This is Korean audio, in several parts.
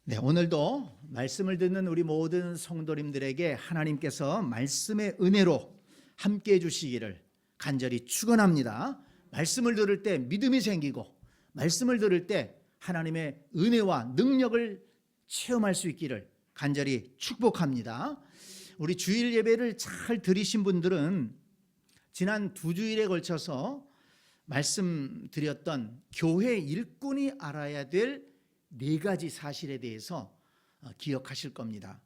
네, 오늘도 말씀을 듣는 우리 모든 성도님들에게 하나님께서 말씀의 은혜로 함께 해주시기를 간절히 축원합니다. 말씀을 들을 때 믿음이 생기고 말씀을 들을 때 하나님의 은혜와 능력을 체험할 수 있기를 간절히 축복합니다. 우리 주일 예배를 잘 들으신 분들은 지난 2주일에 걸쳐서 말씀드렸던 교회 일꾼이 알아야 될 4가지 사실에 대해서 기억하실 겁니다.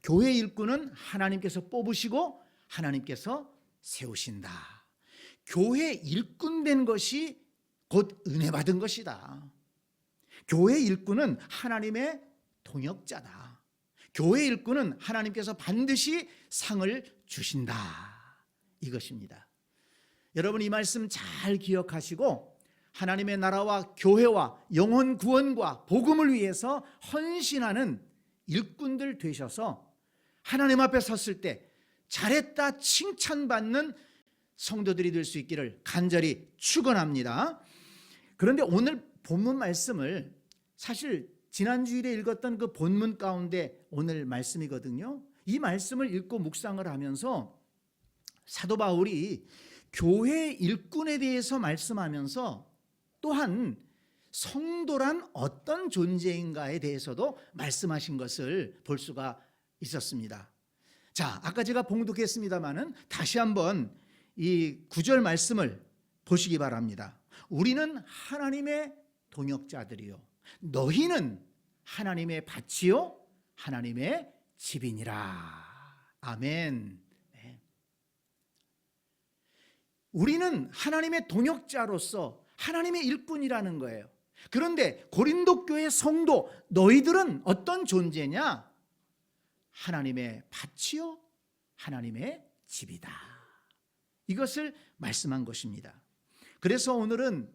교회 일꾼은 하나님께서 뽑으시고 하나님께서 세우신다. 교회 일꾼 된 것이 곧 은혜 받은 것이다. 교회 일꾼은 하나님의 동역자다. 교회 일꾼은 하나님께서 반드시 상을 주신다. 이것입니다. 여러분 이 말씀 잘 기억하시고 하나님의 나라와 교회와 영혼 구원과 복음을 위해서 헌신하는 일꾼들 되셔서 하나님 앞에 섰을 때 잘했다 칭찬받는 성도들이 될 수 있기를 간절히 축원합니다. 그런데 오늘 본문 말씀을 사실 지난주일에 읽었던 그 본문 가운데 오늘 말씀이거든요. 이 말씀을 읽고 묵상을 하면서 사도 바울이 교회 일꾼에 대해서 말씀하면서 또한 성도란 어떤 존재인가에 대해서도 말씀하신 것을 볼 수가 있었습니다. 자, 아까 제가 봉독했습니다마는 다시 한번 이 9절 말씀을 보시기 바랍니다. 우리는 하나님의 동역자들이요 너희는 하나님의 밭이요 하나님의 집이니라. 아멘. 네. 우리는 하나님의 동역자로서 하나님의 일꾼이라는 거예요. 그런데 고린도 교회 성도 너희들은 어떤 존재냐? 하나님의 밭이요 하나님의 집이다. 이것을 말씀한 것입니다. 그래서 오늘은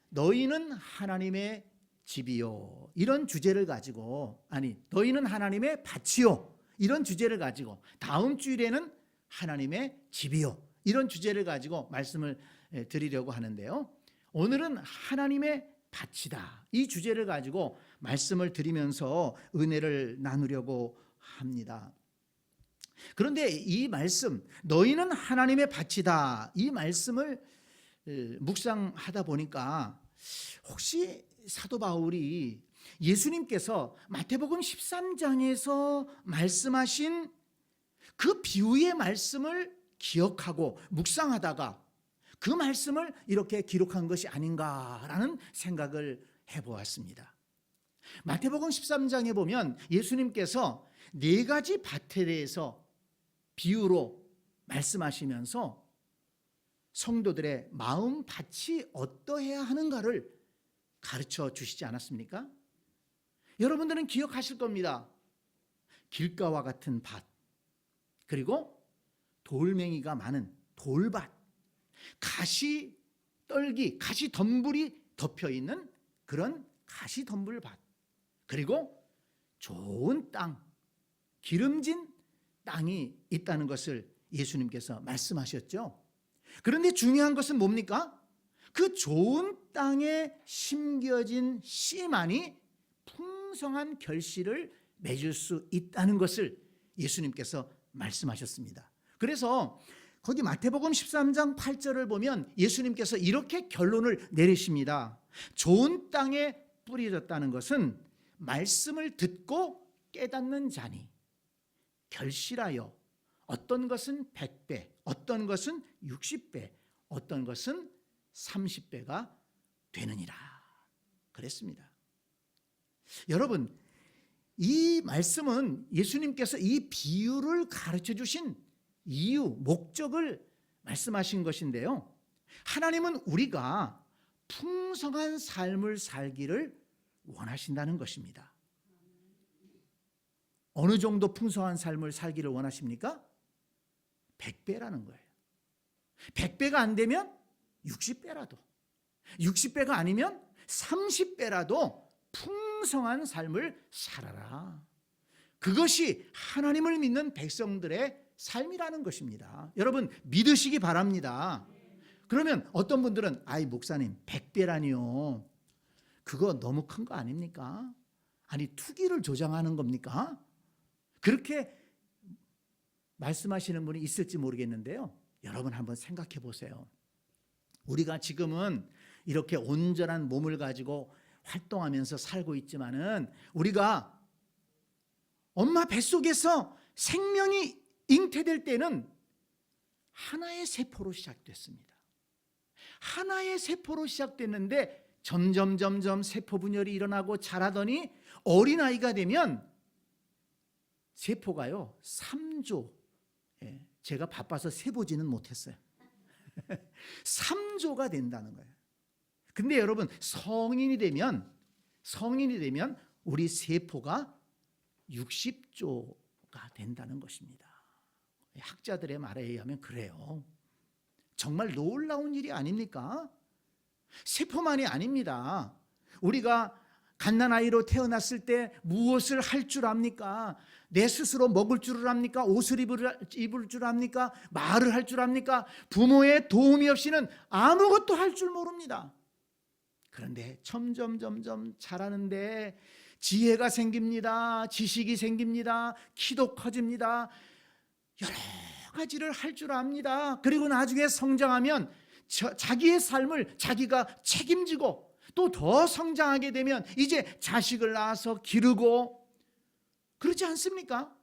너희는 하나님의 집이요 이런 주제를 가지고 너희는 하나님의 밭이요 이런 주제를 가지고 다음 주일에는 하나님의 집이요 이런 주제를 가지고 말씀을 드리려고 하는데요. 오늘은 하나님의 밭이다. 이 주제를 가지고 말씀을 드리면서 은혜를 나누려고 합니다. 그런데 이 말씀, 너희는 하나님의 밭이다. 이 말씀을 묵상하다 보니까 혹시 사도 바울이 예수님께서 마태복음 13장에서 말씀하신 그 비유의 말씀을 기억하고 묵상하다가 그 말씀을 이렇게 기록한 것이 아닌가라는 생각을 해보았습니다. 마태복음 13장에 보면 예수님께서 4가지 밭에 대해서 비유로 말씀하시면서 성도들의 마음 밭이 어떠해야 하는가를 가르쳐 주시지 않았습니까? 여러분들은 기억하실 겁니다. 길가와 같은 밭, 그리고 돌멩이가 많은 돌밭, 가시 떨기, 가시 덤불이 덮여 있는 그런 가시 덤불밭, 그리고 좋은 땅, 기름진 땅이 있다는 것을 예수님께서 말씀하셨죠. 그런데 중요한 것은 뭡니까? 그 좋은 땅에 심겨진 씨만이 풍성한 결실을 맺을 수 있다는 것을 예수님께서 말씀하셨습니다. 그래서 거기 마태복음 13장 8절을 보면 예수님께서 이렇게 결론을 내리십니다. 좋은 땅에 뿌려졌다는 것은 말씀을 듣고 깨닫는 자니 결실하여 어떤 것은 100배, 어떤 것은 60배, 어떤 것은 30배가 되느니라 그랬습니다. 여러분, 이 말씀은 예수님께서 이 비유를 가르쳐 주신 이유, 목적을 말씀하신 것인데요. 하나님은 우리가 풍성한 삶을 살기를 원하신다는 것입니다. 어느 정도 풍성한 삶을 살기를 원하십니까? 100배라는 거예요. 100배가 안 되면 60배라도, 60배가 아니면 30배라도 풍성한 삶을 살아라. 그것이 하나님을 믿는 백성들의 삶이라는 것입니다. 여러분 믿으시기 바랍니다. 그러면 어떤 분들은 목사님 100배라니요. 그거 너무 큰 거 아닙니까? 아니 투기를 조장하는 겁니까? 그렇게 말씀하시는 분이 있을지 모르겠는데요. 여러분 한번 생각해 보세요. 우리가 지금은 이렇게 온전한 몸을 가지고 활동하면서 살고 있지만은 우리가 엄마 뱃속에서 생명이 잉태될 때는 하나의 세포로 시작됐습니다. 하나의 세포로 시작됐는데 점점 세포 분열이 일어나고 자라더니 어린아이가 되면 세포가요 3조, 제가 바빠서 세보지는 못했어요. 3조가 된다는 거예요. 근데 여러분 성인이 되면 우리 세포가 60조가 된다는 것입니다. 학자들의 말에 의하면 그래요. 정말 놀라운 일이 아닙니까? 세포만이 아닙니다. 우리가 갓난아이로 태어났을 때 무엇을 할 줄 압니까? 내 스스로 먹을 줄을 압니까? 옷을 입을 줄 압니까? 말을 할 줄 압니까? 부모의 도움이 없이는 아무것도 할 줄 모릅니다. 그런데 점점 자라는데 지혜가 생깁니다. 지식이 생깁니다. 키도 커집니다. 여러 가지를 할 줄 압니다. 그리고 나중에 성장하면 자기의 삶을 자기가 책임지고 또 더 성장하게 되면 이제 자식을 낳아서 기르고 그렇지 않습니까?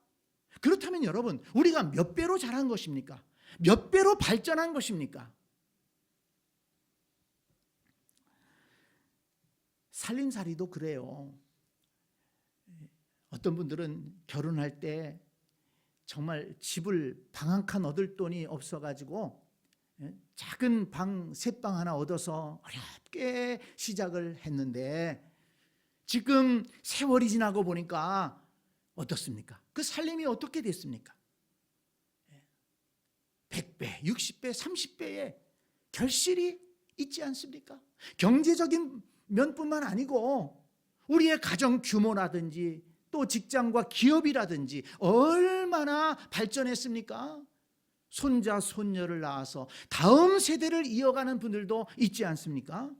그렇다면 여러분 우리가 몇 배로 자란 것입니까? 몇 배로 발전한 것입니까? 살림살이도 그래요. 어떤 분들은 결혼할 때 정말 집을 방 한 칸 얻을 돈이 없어가지고 작은 방 3방 하나 얻어서 어렵게 시작을 했는데 지금 세월이 지나고 보니까 어떻습니까? 그 살림이 어떻게 됐습니까? 100배, 60배, 30배의 결실이 있지 않습니까? 경제적인 면뿐만 아니고 우리의 가정 규모라든지 또 직장과 기업이라든지 얼마나 발전했습니까? 손자, 손녀를 낳아서 다음 세대를 이어가는 분들도 있지 않습니까?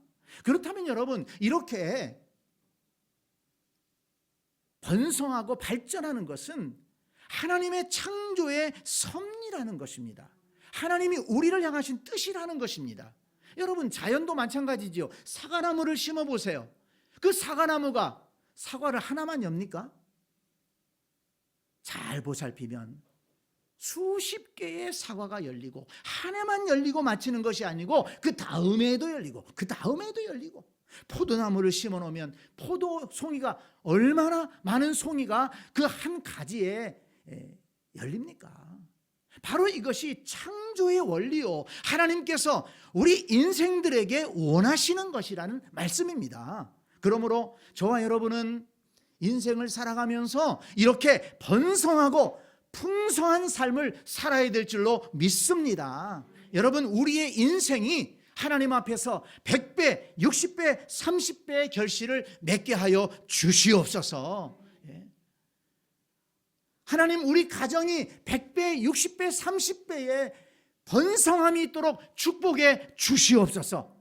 그렇다면 여러분 이렇게 번성하고 발전하는 것은 하나님의 창조의 섭리라는 것입니다. 하나님이 우리를 향하신 뜻이라는 것입니다. 여러분 자연도 마찬가지지요. 사과나무를 심어보세요. 그 사과나무가 사과를 하나만 엽니까? 잘 보살피면 수십 개의 사과가 열리고 한 해만 열리고 마치는 것이 아니고 그 다음에도 열리고 그 다음에도 열리고 포도나무를 심어 놓으면 포도 송이가 얼마나 많은 송이가 그 한 가지에 열립니까? 바로 이것이 창조의 원리요 하나님께서 우리 인생들에게 원하시는 것이라는 말씀입니다. 그러므로 저와 여러분은 인생을 살아가면서 이렇게 번성하고 풍성한 삶을 살아야 될 줄로 믿습니다. 여러분 우리의 인생이 하나님 앞에서 100배, 60배, 30배의 결실을 맺게 하여 주시옵소서. 하나님 우리 가정이 100배, 60배, 30배의 번성함이 있도록 축복해 주시옵소서.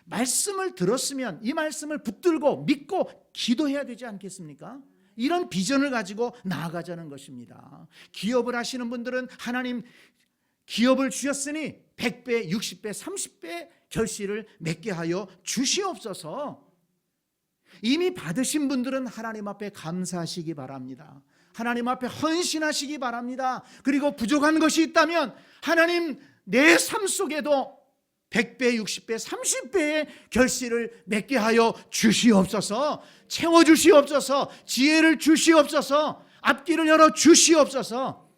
말씀을 들었으면 이 말씀을 붙들고 믿고 기도해야 되지 않겠습니까? 이런 비전을 가지고 나아가자는 것입니다. 기업을 하시는 분들은 하나님 기업을 주셨으니 100배, 60배, 30배 결실을 맺게 하여 주시옵소서. 이미 받으신 분들은 하나님 앞에 감사하시기 바랍니다. 하나님 앞에 헌신하시기 바랍니다. 그리고 부족한 것이 있다면 하나님 내 삶 속에도 100배, 60배, 30배의 결실을 맺게 하여 주시옵소서. 채워주시옵소서. 지혜를 주시옵소서. 앞길을 열어 주시옵소서.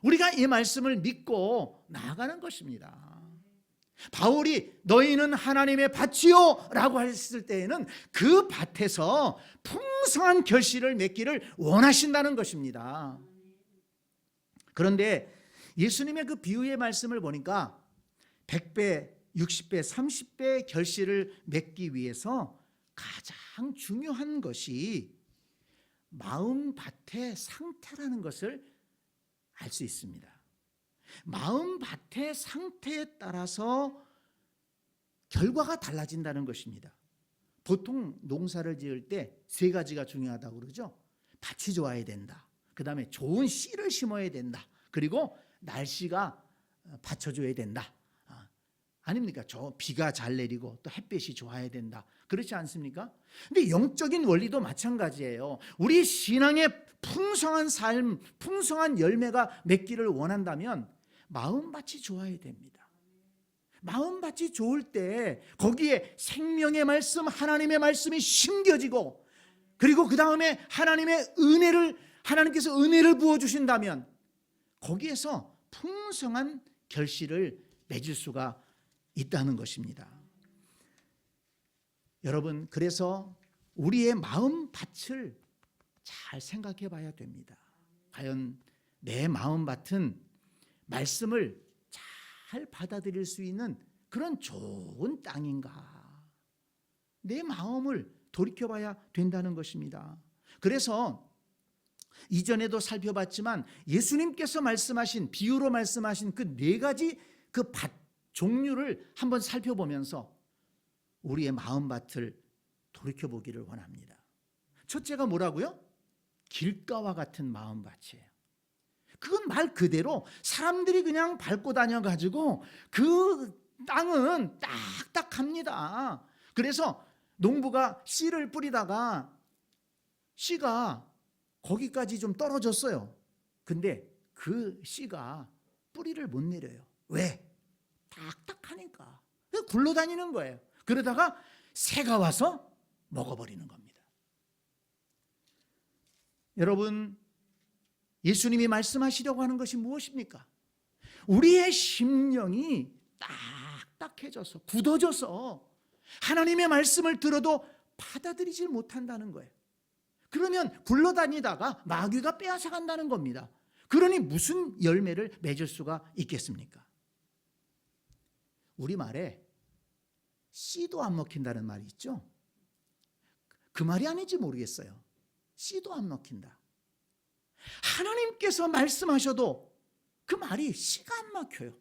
우리가 이 말씀을 믿고 나아가는 것입니다. 바울이 너희는 하나님의 밭이요 라고 했을 때에는 그 밭에서 풍성한 결실을 맺기를 원하신다는 것입니다. 그런데 예수님의 그 비유의 말씀을 보니까 100배, 60배, 30배 결실을 맺기 위해서 가장 중요한 것이 마음밭의 상태라는 것을 알 수 있습니다. 마음밭의 상태에 따라서 결과가 달라진다는 것입니다. 보통 농사를 지을 때 세 가지가 중요하다고 그러죠. 밭이 좋아야 된다. 그 다음에 좋은 씨를 심어야 된다. 그리고 날씨가 받쳐줘야 된다. 아닙니까? 저 비가 잘 내리고 또 햇빛이 좋아야 된다. 그렇지 않습니까? 근데 영적인 원리도 마찬가지예요. 우리 신앙의 풍성한 삶, 풍성한 열매가 맺기를 원한다면 마음밭이 좋아야 됩니다. 마음밭이 좋을 때 거기에 생명의 말씀, 하나님의 말씀이 심겨지고, 그리고 그 다음에 하나님께서 은혜를 부어주신다면 거기에서 풍성한 결실을 맺을 수가 있다는 것입니다. 여러분, 그래서 우리의 마음밭을 잘 생각해 봐야 됩니다. 과연 내 마음밭은 말씀을 잘 받아들일 수 있는 그런 좋은 땅인가? 내 마음을 돌이켜봐야 된다는 것입니다. 그래서 이전에도 살펴봤지만 예수님께서 말씀하신, 비유로 말씀하신 그 네 가지 그 밭 종류를 한번 살펴보면서 우리의 마음밭을 돌이켜보기를 원합니다. 첫째가 뭐라고요? 길가와 같은 마음밭이에요. 그건 말 그대로 사람들이 그냥 밟고 다녀가지고 그 땅은 딱딱합니다. 그래서 농부가 씨를 뿌리다가 씨가 거기까지 좀 떨어졌어요. 근데 그 씨가 뿌리를 못 내려요. 왜? 딱딱하니까. 굴러다니는 거예요. 그러다가 새가 와서 먹어버리는 겁니다. 여러분, 예수님이 말씀하시려고 하는 것이 무엇입니까? 우리의 심령이 딱딱해져서, 굳어져서 하나님의 말씀을 들어도 받아들이질 못한다는 거예요. 그러면 굴러다니다가 마귀가 빼앗아간다는 겁니다. 그러니 무슨 열매를 맺을 수가 있겠습니까? 우리말에 씨도 안 먹힌다는 말이 있죠. 그 말이 아닌지 모르겠어요. 씨도 안 먹힌다. 하나님께서 말씀하셔도 그 말이 씨가 안 먹혀요.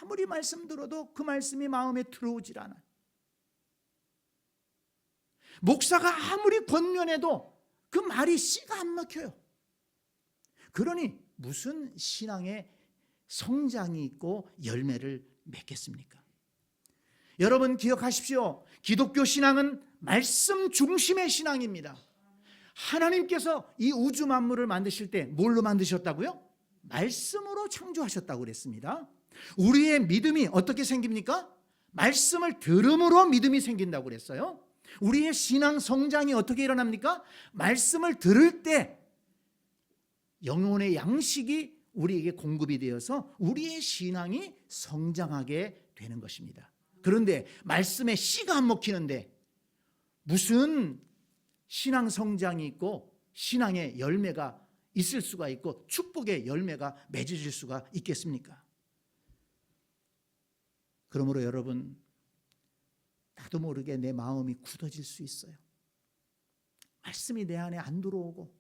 아무리 말씀 들어도 그 말씀이 마음에 들어오질 않아요. 목사가 아무리 권면해도 그 말이 씨가 안 먹혀요. 그러니 무슨 신앙의 성장이 있고 열매를 맺겠습니까? 여러분 기억하십시오. 기독교 신앙은 말씀 중심의 신앙입니다. 하나님께서 이 우주 만물을 만드실 때 뭘로 만드셨다고요? 말씀으로 창조하셨다고 그랬습니다. 우리의 믿음이 어떻게 생깁니까? 말씀을 들음으로 믿음이 생긴다고 그랬어요. 우리의 신앙 성장이 어떻게 일어납니까? 말씀을 들을 때 영혼의 양식이 우리에게 공급이 되어서 우리의 신앙이 성장하게 되는 것입니다. 그런데 말씀에 씨가 안 먹히는데 무슨 신앙 성장이 있고 신앙의 열매가 있을 수가 있고 축복의 열매가 맺어질 수가 있겠습니까? 그러므로 여러분, 나도 모르게 내 마음이 굳어질 수 있어요. 말씀이 내 안에 안 들어오고,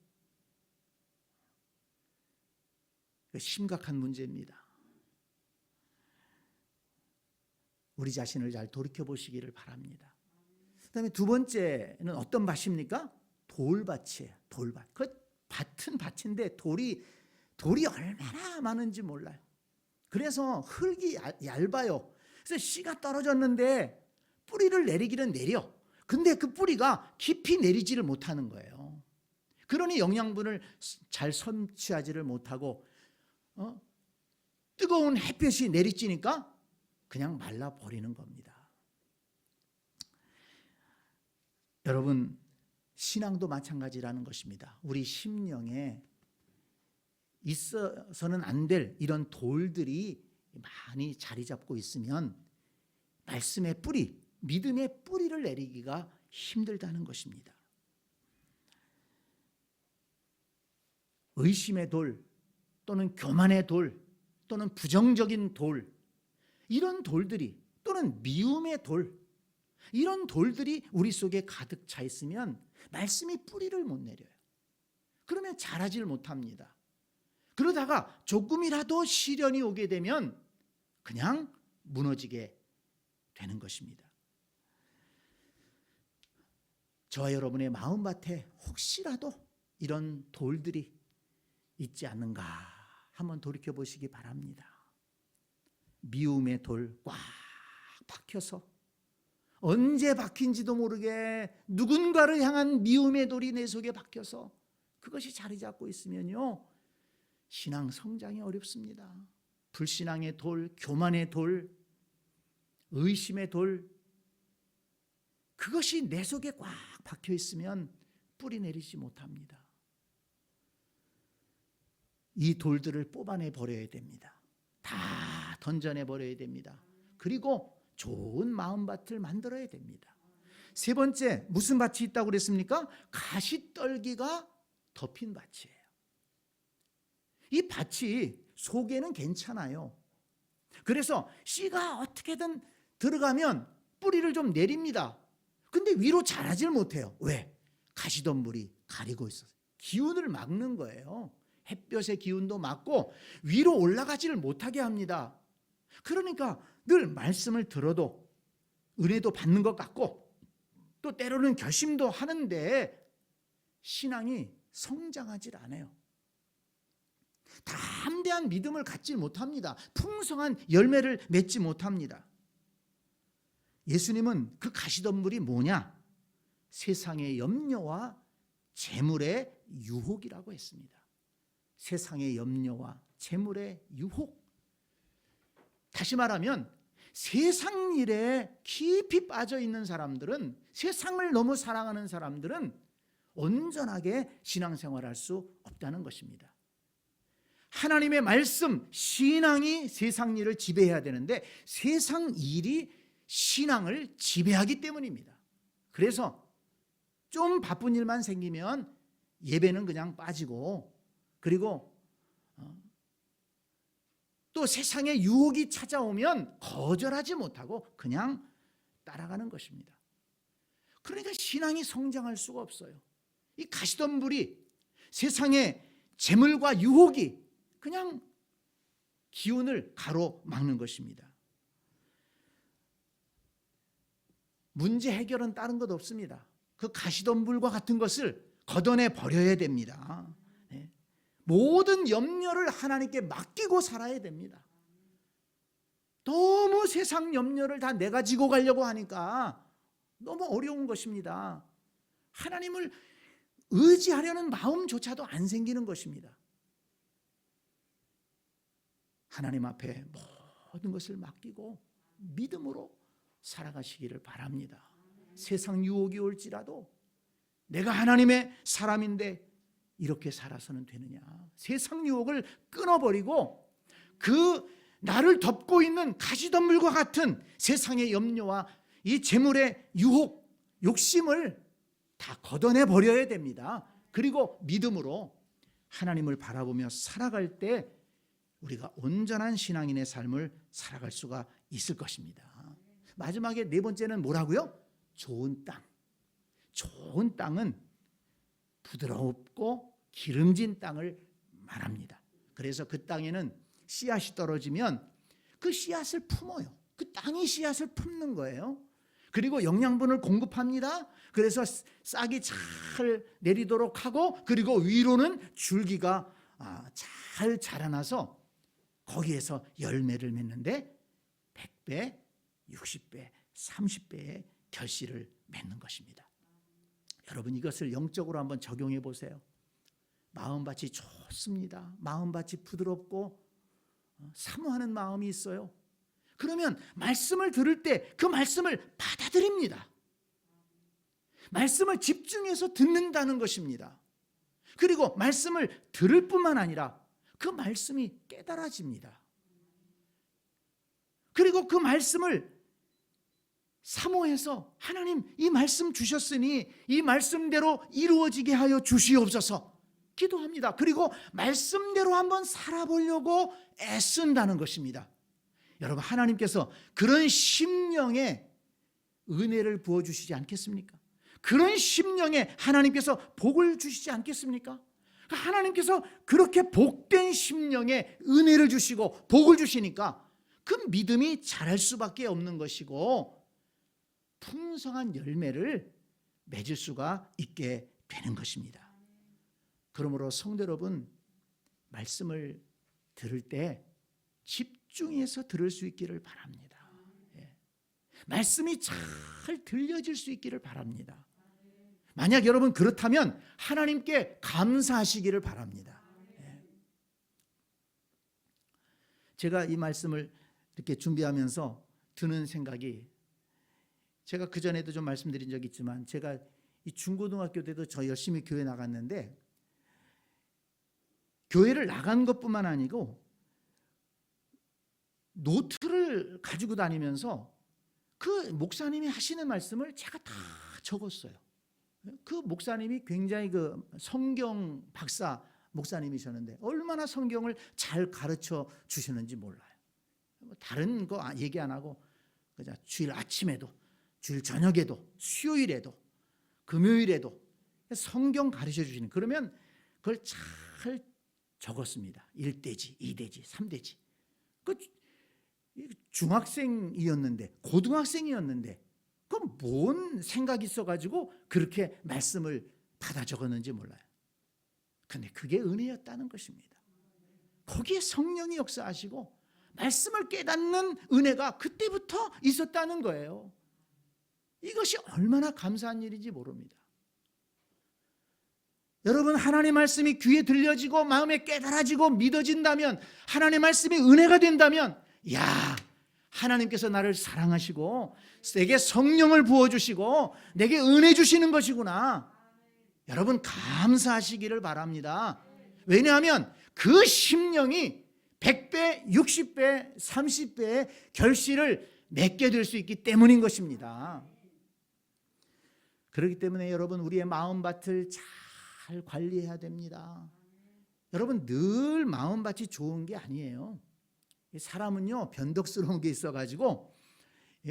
심각한 문제입니다. 우리 자신을 잘 돌이켜보시기를 바랍니다. 그 다음에 두 번째는 어떤 밭입니까? 돌밭이에요. 돌밭. 그 밭은 밭인데 돌이 얼마나 많은지 몰라요. 그래서 흙이 얇아요. 그래서 씨가 떨어졌는데 뿌리를 내리기는 내려. 근데 그 뿌리가 깊이 내리지를 못하는 거예요. 그러니 영양분을 잘 섭취하지를 못하고 뜨거운 햇볕이 내리쬐니까 그냥 말라버리는 겁니다. 여러분, 신앙도 마찬가지라는 것입니다. 우리 심령에 있어서는 안 될 이런 돌들이 많이 자리 잡고 있으면 말씀의 뿌리, 믿음의 뿌리를 내리기가 힘들다는 것입니다. 의심의 돌 또는 교만의 돌 또는 부정적인 돌, 이런 돌들이, 또는 미움의 돌, 이런 돌들이 우리 속에 가득 차 있으면 말씀이 뿌리를 못 내려요. 그러면 자라질 못합니다. 그러다가 조금이라도 시련이 오게 되면 그냥 무너지게 되는 것입니다. 저와 여러분의 마음밭에 혹시라도 이런 돌들이 있지 않는가 한번 돌이켜 보시기 바랍니다. 미움의 돌 꽉 박혀서 언제 박힌지도 모르게 누군가를 향한 미움의 돌이 내 속에 박혀서 그것이 자리 잡고 있으면요, 신앙 성장이 어렵습니다. 불신앙의 돌, 교만의 돌, 의심의 돌, 그것이 내 속에 꽉 박혀 있으면 뿌리 내리지 못합니다. 이 돌들을 뽑아내 버려야 됩니다. 다 던져내 버려야 됩니다. 그리고 좋은 마음밭을 만들어야 됩니다. 세 번째, 무슨 밭이 있다고 그랬습니까? 가시떨기가 덮인 밭이에요. 이 밭이 속에는 괜찮아요. 그래서 씨가 어떻게든 들어가면 뿌리를 좀 내립니다. 근데 위로 자라질 못해요. 왜? 가시덤불이 가리고 있어서 기운을 막는 거예요. 햇볕의 기운도 막고 위로 올라가지를 못하게 합니다. 그러니까 늘 말씀을 들어도 은혜도 받는 것 같고 또 때로는 결심도 하는데 신앙이 성장하질 않아요. 담대한 믿음을 갖지 못합니다. 풍성한 열매를 맺지 못합니다. 예수님은 그 가시덤불이 뭐냐? 세상의 염려와 재물의 유혹이라고 했습니다. 세상의 염려와 재물의 유혹. 다시 말하면 세상 일에 깊이 빠져 있는 사람들은, 세상을 너무 사랑하는 사람들은 온전하게 신앙생활할 수 없다는 것입니다. 하나님의 말씀, 신앙이 세상 일을 지배해야 되는데 세상 일이 신앙을 지배하기 때문입니다. 그래서 좀 바쁜 일만 생기면 예배는 그냥 빠지고, 그리고 또 세상의 유혹이 찾아오면 거절하지 못하고 그냥 따라가는 것입니다. 그러니까 신앙이 성장할 수가 없어요. 이 가시덤불이, 세상의 재물과 유혹이 그냥 기운을 가로막는 것입니다. 문제 해결은 다른 것 없습니다. 그 가시덤불과 같은 것을 걷어내 버려야 됩니다. 모든 염려를 하나님께 맡기고 살아야 됩니다. 너무 세상 염려를 다 내가 지고 가려고 하니까 너무 어려운 것입니다. 하나님을 의지하려는 마음조차도 안 생기는 것입니다. 하나님 앞에 모든 것을 맡기고 믿음으로 살아가시기를 바랍니다. 세상 유혹이 올지라도 내가 하나님의 사람인데 이렇게 살아서는 되느냐? 세상 유혹을 끊어버리고 그 나를 덮고 있는 가시덤불과 같은 세상의 염려와 이 재물의 유혹, 욕심을 다 걷어내 버려야 됩니다. 그리고 믿음으로 하나님을 바라보며 살아갈 때 우리가 온전한 신앙인의 삶을 살아갈 수가 있을 것입니다. 마지막에 네 번째는 뭐라고요? 좋은 땅. 좋은 땅은 부드럽고 기름진 땅을 말합니다. 그래서 그 땅에는 씨앗이 떨어지면 그 씨앗을 품어요. 그 땅이 씨앗을 품는 거예요. 그리고 영양분을 공급합니다. 그래서 싹이 잘 내리도록 하고, 그리고 위로는 줄기가 잘 자라나서 거기에서 열매를 맺는데 100배, 60배, 30배의 결실을 맺는 것입니다. 여러분, 이것을 영적으로 한번 적용해 보세요. 마음밭이 좋습니다. 마음밭이 부드럽고 사모하는 마음이 있어요. 그러면 말씀을 들을 때 그 말씀을 받아들입니다. 말씀을 집중해서 듣는다는 것입니다. 그리고 말씀을 들을 뿐만 아니라 그 말씀이 깨달아집니다. 그리고 그 말씀을 사모해서 하나님, 이 말씀 주셨으니 이 말씀대로 이루어지게 하여 주시옵소서 기도합니다. 그리고 말씀대로 한번 살아보려고 애쓴다는 것입니다. 여러분, 하나님께서 그런 심령에 은혜를 부어주시지 않겠습니까? 그런 심령에 하나님께서 복을 주시지 않겠습니까? 하나님께서 그렇게 복된 심령에 은혜를 주시고 복을 주시니까 그 믿음이 자랄 수밖에 없는 것이고 풍성한 열매를 맺을 수가 있게 되는 것입니다. 그러므로 성도 여러분, 말씀을 들을 때 집중해서 들을 수 있기를 바랍니다. 말씀이 잘 들려질 수 있기를 바랍니다. 만약 여러분 그렇다면 하나님께 감사하시기를 바랍니다. 제가 이 말씀을 이렇게 준비하면서 드는 생각이, 제가 그전에도 좀 말씀드린 적이 있지만 제가 이 중고등학교 때도 저 열심히 교회 나갔는데, 교회를 나간 것뿐만 아니고 노트를 가지고 다니면서 그 목사님이 하시는 말씀을 제가 다 적었어요. 그 목사님이 굉장히 그 성경 박사 목사님이셨는데 얼마나 성경을 잘 가르쳐 주시는지 몰라요. 다른 거 얘기 안 하고 그냥 주일 아침에도, 주일 저녁에도, 수요일에도, 금요일에도 성경 가르쳐 주시는, 그러면 그걸 잘 적었습니다. 1대지, 2대지, 3대지. 그 중학생이었는데, 고등학생이었는데 그 뭔 생각이 있어가지고 그렇게 말씀을 받아 적었는지 몰라요. 근데 그게 은혜였다는 것입니다. 거기에 성령이 역사하시고 말씀을 깨닫는 은혜가 그때부터 있었다는 거예요. 이것이 얼마나 감사한 일인지 모릅니다. 여러분, 하나님의 말씀이 귀에 들려지고 마음에 깨달아지고 믿어진다면, 하나님의 말씀이 은혜가 된다면, 야, 하나님께서 나를 사랑하시고 내게 성령을 부어주시고 내게 은혜 주시는 것이구나. 여러분, 감사하시기를 바랍니다. 왜냐하면 그 심령이 100배, 60배, 30배의 결실을 맺게 될 수 있기 때문인 것입니다. 그렇기 때문에 여러분, 우리의 마음밭을 잘 관리해야 됩니다. 여러분, 늘 마음밭이 좋은 게 아니에요. 사람은요, 변덕스러운 게 있어가지고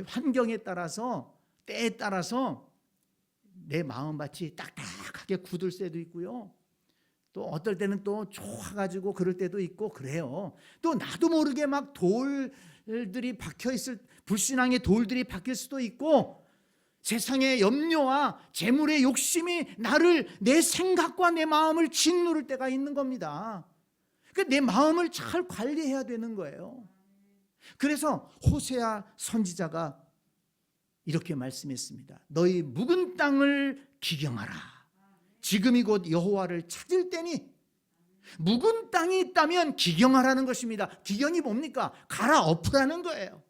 환경에 따라서, 때에 따라서 내 마음밭이 딱딱하게 굳을 때도 있고요, 또 어떨 때는 또 좋아가지고 그럴 때도 있고 그래요. 또 나도 모르게 막 돌들이 박혀있을, 불신앙의 돌들이 박힐 수도 있고, 세상의 염려와 재물의 욕심이 나를, 내 생각과 내 마음을 짓누를 때가 있는 겁니다. 그러니까 내 마음을 잘 관리해야 되는 거예요. 그래서 호세아 선지자가 이렇게 말씀했습니다. 너희 묵은 땅을 기경하라. 지금이 곧 여호와를 찾을 때니. 묵은 땅이 있다면 기경하라는 것입니다. 기경이 뭡니까? 갈아엎으라는 거예요.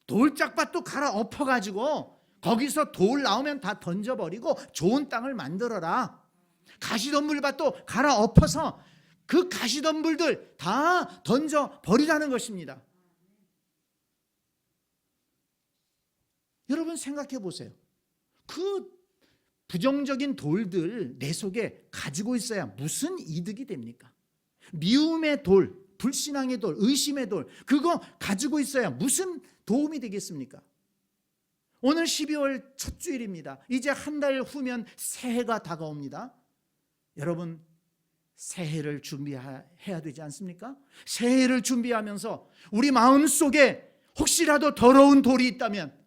돌짝밭도 갈아엎어가지고 거기서 돌 나오면 다 던져버리고 좋은 땅을 만들어라. 가시덤불밭도 갈아엎어서 그 가시덤불들 다 던져버리라는 것입니다. 여러분, 생각해 보세요. 그 부정적인 돌들 내 속에 가지고 있어야 무슨 이득이 됩니까? 미움의 돌, 불신앙의 돌, 의심의 돌, 그거 가지고 있어야 무슨 도움이 되겠습니까? 오늘 12월 첫 주일입니다. 이제 한 달 후면 새해가 다가옵니다. 여러분, 새해를 준비해야 되지 않습니까? 새해를 준비하면서 우리 마음속에 혹시라도 더러운 돌이 있다면,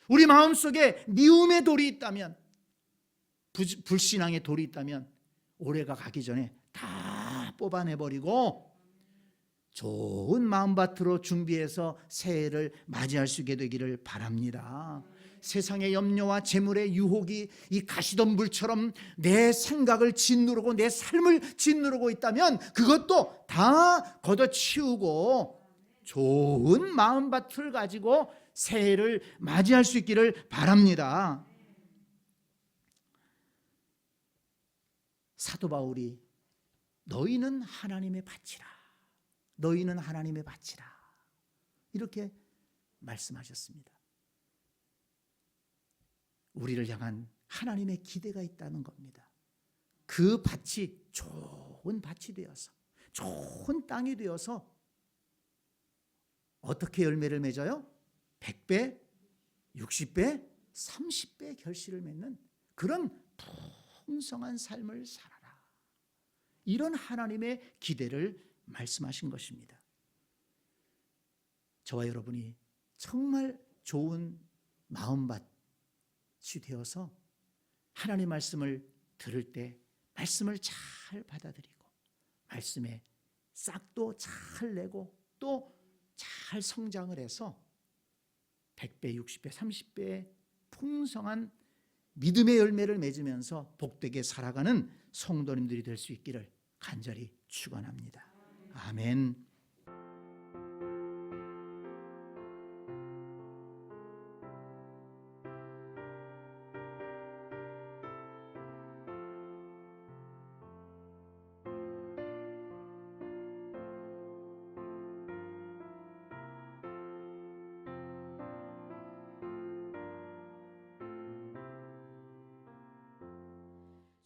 우리 마음속에 미움의 돌이 있다면, 불신앙의 돌이 있다면 올해가 가기 전에 다 뽑아내버리고 좋은 마음밭으로 준비해서 새해를 맞이할 수 있게 되기를 바랍니다. 세상의 염려와 재물의 유혹이 이 가시덤불처럼 내 생각을 짓누르고 내 삶을 짓누르고 있다면 그것도 다 걷어치우고 좋은 마음밭을 가지고 새해를 맞이할 수 있기를 바랍니다. 사도 바울이 너희는 하나님의 밭이라, 너희는 하나님의 밭이라, 이렇게 말씀하셨습니다. 우리를 향한 하나님의 기대가 있다는 겁니다. 그 밭이 좋은 밭이 되어서, 좋은 땅이 되어서 어떻게 열매를 맺어요? 100배, 60배, 30배 결실을 맺는 그런 풍성한 삶을 살아라. 이런 하나님의 기대를 말씀하신 것입니다. 저와 여러분이 정말 좋은 마음밭, 되어서 하나님 말씀을 들을 때 말씀을 잘 받아들이고 말씀에 싹도 잘 내고 또 잘 성장을 해서 100배, 60배, 30배의 풍성한 믿음의 열매를 맺으면서 복되게 살아가는 성도님들이 될 수 있기를 간절히 축원합니다. 아멘.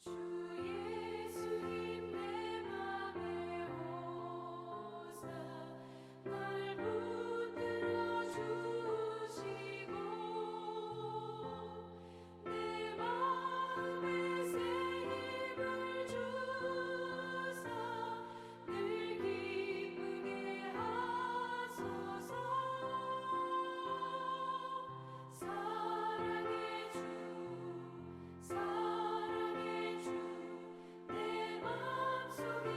주 예수님 내 맘에 오사 날 붙들어 주시고 내 마음에 새 힘을 주사 늘 기쁘게 하소서. 사랑의 주 사랑의 주 내 맘속에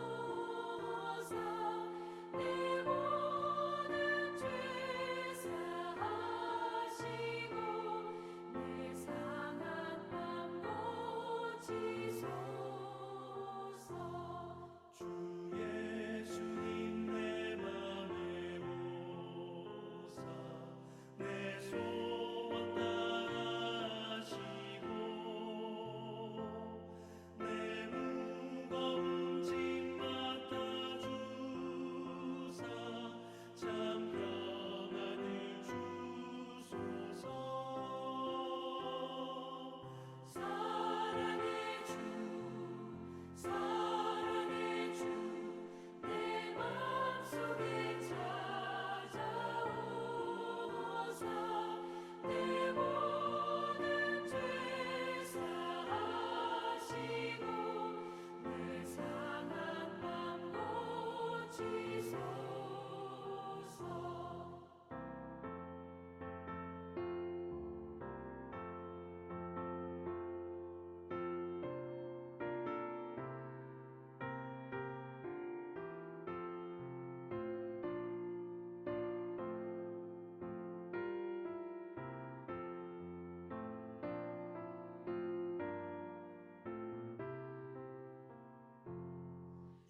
찾아오사 내 모든 죄 사하시고 내 상한 맘 고치소서. 주 예수님 내 맘에 오사 내 소원 다하시고 내 무거운 짐 맡아주사 참 평안을 주소서. 사랑의 주 사랑의 주 내 맘속에 찾아오사 내 모든 죄 사하시고 내 상한 맘 고치소서.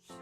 주